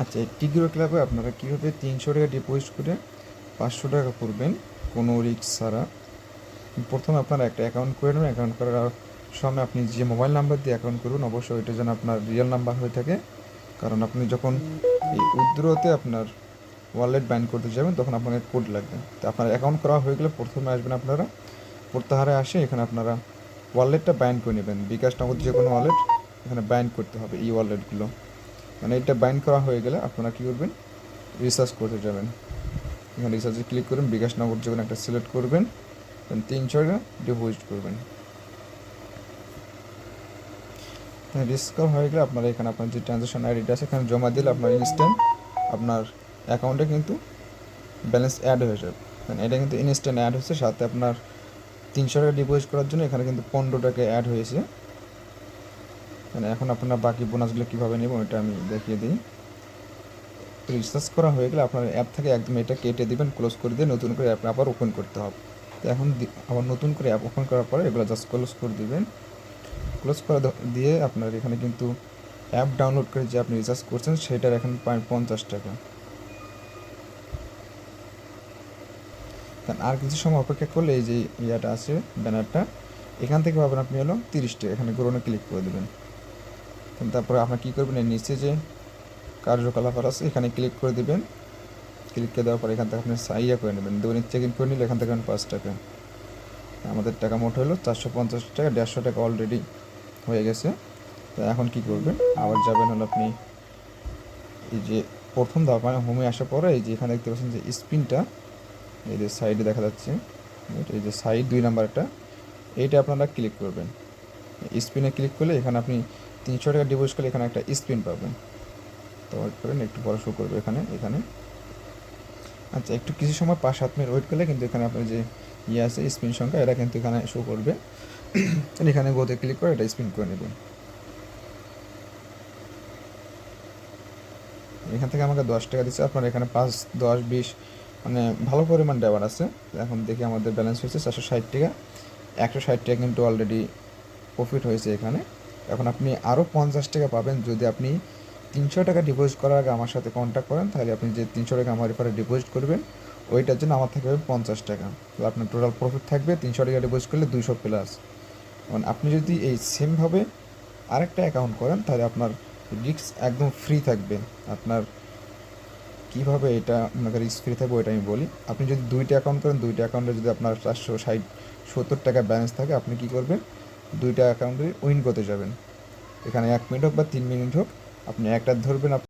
আচ্ছা, এই টিগ্রো ক্লাবে আপনারা কীভাবে 300 টাকা ডিপোজিট করে 500 টাকা করবেন কোনো রিস্ক ছাড়া। প্রথমে আপনারা একটা অ্যাকাউন্ট করে নেবেন। অ্যাকাউন্ট করার সময় আপনি যে মোবাইল নাম্বার দিয়ে অ্যাকাউন্ট করবেন অবশ্যই ওইটা যেন আপনার রিয়েল নাম্বার হয়ে থাকে। কারণ আপনি যখন এই উইথড্রতে আপনার ওয়ালেট বাইন্ড করতে যাবেন তখন আপনাকে কোড লাগবে। তো আপনার অ্যাকাউন্ট করা হয়ে গেলে প্রথমে আসবেন আপনারা প্রত্যাহারে আসে এখানে আপনারা ওয়ালেটটা বাইন্ড করে নেবেন। বিকাশ নগদ যে কোনো ওয়ালেট এখানে বাইন্ড করতে হবে, এই ওয়ালেটগুলো মানে এটা বাইন্ড করা হয়ে গেলে আপনারা কী করবেন, রিসার্চ করতে যাবেন। এখানে রিসার্চে ক্লিক করবেন, বিকাশ নগদ যে কোনো একটা সিলেক্ট করবেন, 300 টাকা ডিপোজিট করবেন। রিস্ক হয়ে গেলে আপনারা এখানে আপনার যে ট্রানজ্যাকশন আইডিটা আছে এখানে জমা দিলে আপনার ইনস্ট্যান্ট আপনার অ্যাকাউন্টে কিন্তু ব্যালেন্স অ্যাড হয়ে যাবে। এটা কিন্তু ইনস্ট্যান্ট অ্যাড হয়েছে, সাথে আপনার 300 টাকা ডিপোজিট করার জন্য এখানে কিন্তু 15 টাকা অ্যাড হয়েছে। এখন আপনার বাকি বোনাসগুলো কীভাবে নেব এটা আমি দেখিয়ে দিই। রিচার্জ করা হয়ে গেলে আপনার অ্যাপ থেকে একদম এটা কেটে দেবেন, ক্লোজ করে দিয়ে নতুন করে অ্যাপ আবার ওপেন করতে হবে। তো এখন আবার নতুন করে অ্যাপ ওপেন করার পরে এগুলো জাস্ট ক্লোজ করে দেবেন। ক্লোজ করে দিয়ে আপনার এখানে কিন্তু অ্যাপ ডাউনলোড করে যে আপনি রিচার্জ করছেন সেটার এখন পাবেন 50 টাকা। আর কিছু সময় অপেক্ষা করলে এই যে ইয়াটা আছে ব্যানারটা, এখান থেকে পাবেন আপনি হলো 30 টাকা। এখানে গ্রোনে ক্লিক করে দেবেন। তারপরে আপনার কী করবেন, এর নিচে যে কার্যকলাপ আছে এখানে ক্লিক করে দেবেন। ক্লিক করে দেওয়ার পর এখান থেকে আপনি ইয়ে করে নেবেন, দৈনিক চেক ইন করে নিলে এখান থেকে 5 টাকা। আমাদের টাকা মোট হলো 450 টাকা, 150 টাকা অলরেডি হয়ে গেছে। তো এখন কি করবেন, আবার যাবেন হলো আপনি এই যে প্রথম ধাপ মানে হোমে আসার পরে এই যে এখানে দেখতে পাচ্ছেন যে স্পিনটা, এই যে সাইডে দেখা যাচ্ছে, এই যে সাইড 2 নাম্বারটা, এইটা আপনারা ক্লিক করবেন। স্পিনে ক্লিক করলে এখানে আপনি 300 টাকা ডিপোজিট করলে এখানে একটা স্পিন পাবেন। তো ওয়েট করেন, একটু পরে শো করবে এখানে। আচ্ছা, একটু কিছু সময় 5-7 মিনিট ওয়েট করলে কিন্তু এখানে আপনার যে আছে স্পিন সংখ্যা এটা কিন্তু এখানে শো করবে। এখানে গোতে ক্লিক করে এটা স্পিন করে নেবেন। এখান থেকে আমাকে 10 টাকা দিচ্ছে, আপনার এখানে 5, 10, 20 মানে ভালো পরিমাণ দেওয়ার আছে। এখন দেখি আমাদের ব্যালেন্স হয়েছে 460 টাকা। 160 টাকা কিন্তু অলরেডি প্রফিট হয়েছে এখানে। এখন আপনি আরও 50 টাকা পাবেন যদি আপনি 300 টাকা ডিপোজিট করার আগে আমার সাথে কন্ট্যাক্ট করেন। তাহলে আপনি যে 300 টাকা আমার এরপরে ডিপোজিট করবেন ওইটার জন্য আমার থাকবে 50 টাকা। তো আপনার টোটাল প্রফিট থাকবে 300 টাকা ডিপোজিট করলে 200+। মানে আপনি যদি এই সেমভাবে আরেকটা অ্যাকাউন্ট করেন তাহলে আপনার রিস্ক একদম ফ্রি থাকবে। আপনার কীভাবে এটা আপনাকে রিস্ক ফ্রি থাকবে ওইটা আমি বলি। আপনি যদি 2টা অ্যাকাউন্ট করেন, 2টা অ্যাকাউন্টে যদি আপনার 460-70 টাকা ব্যালেন্স থাকে, আপনি কী করবেন, 2টা অ্যাকাউন্টে উইন করতে যাবেন। এখানে 1 মিনিট হোক বা 3 মিনিট হোক, আপনি একটা ধরবেন।